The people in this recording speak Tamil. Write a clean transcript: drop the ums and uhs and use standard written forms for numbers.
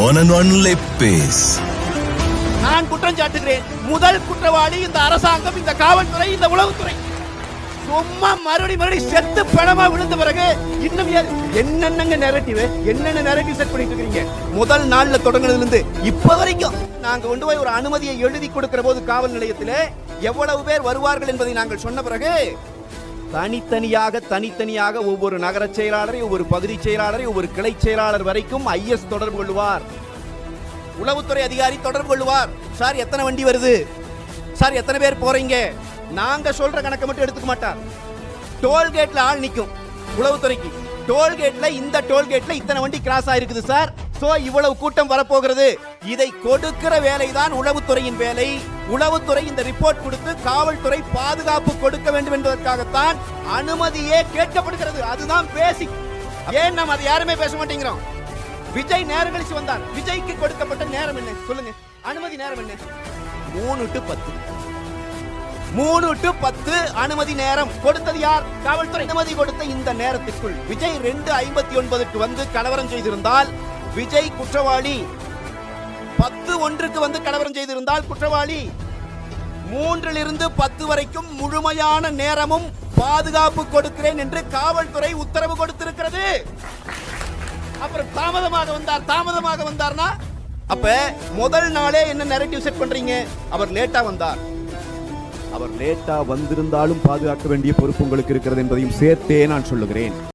One and only Peace. நான் குற்றம் சாட்டுகிறேன். முதல் குற்றவாளி இந்த அரசாங்கம், இந்த காவல்துறை, இந்த உளவுத்துறை. சும்மா மறுபடி செத்து பணமா விழுந்த பிறகு இன்னும் என்னென்ன நெரட்டிவ் செட் பண்ணிட்டு இருக்கீங்க? முதல் நாள்ல தொடங்குனதுல இருந்து இப்ப வரைக்கும் நாங்க கொண்டு போய் ஒரு அனுமதியை எழுதி கொடுக்கிற போது காவல் நிலையத்திலே எவ்வளவு பேர் வருவார்கள் என்பதை நாங்கள் சொன்ன பிறகு தனித்தனியாக ஒவ்வொரு நகர செயலாளரை, ஒவ்வொரு பகுதி செயலாளரை, ஒவ்வொரு கிளை செயலாளர் வரைக்கும் ஐஎஸ் தொடர்பு கொள்வார், உளவுத்துறை அதிகாரி தொடர்பு கொள்வார். சார் எத்தனை வண்டி வருது, சார் எத்தனை பேர் போறீங்க, நாங்க சொல்ற கணக்கை மட்டும் எடுத்துக்க மாட்டார். டோல்கேட்ல ஆள் நிக்கும் உளவுத்துறைக்கு, டோல்கேட்ல இந்த டோல்கேட்ல இத்தனை வண்டி கிராஸ் ஆயிருக்குது சார், சோ இவ்வளவு கூட்டம் வரப்போகிறது. இதை கொடுக்கிற வேலை தான் உளவுத்துறையின் வேலை. உளவுத்துறை இந்த ரிப்போர்ட் கொடுத்து காவல்துறை பாதுகாப்பு கொடுக்க வேண்டும் என்பதற்காகத்தான் அனுமதியே கேட்கப்படுகிறது. அதுதான் பேசிக். ஏன் நாம் அதை யாருமே பேச மாட்டேங்கிறோம்? விஜய் நேரம் கழிச்சு வந்தார். விஜய்க்கு கொடுக்கப்பட்ட நேரம் என்ன சொல்லுங்க? அனுமதி நேரம் என்ன? 3 to 10. 3 to 10 அனுமதி நேரம் கொடுத்தது யார்? காவல்துறை. அனுமதி கொடுத்த இந்த நேரத்திற்குள் விஜய் 2:59 வந்து கலவரம் செய்திருந்தால் விஜய் குற்றவாளி. 10:01 வந்து கலவரம் செய்திருந்தால் குற்றவாளி. 3 to 10 வரைக்கும் முழுமையான நேரமும் பாதுகாப்பு கொடுக்கிறேன் என்று காவல்துறை உத்தரவு கொடுத்திருக்கிறது. அப்புறம் தாமதமாக வந்தார்னா அப்ப முதல் நாளே என்ன நரேட்டிவ் செட் பண்றீங்க? அவர் லேட்டா வந்தார். அவர் லேட்டா வந்திருந்தாலும் பாதுகாக்க வேண்டிய பொறுப்பு உங்களுக்கு இருக்கிறது என்பதையும் சேர்த்தே நான் சொல்லுகிறேன்.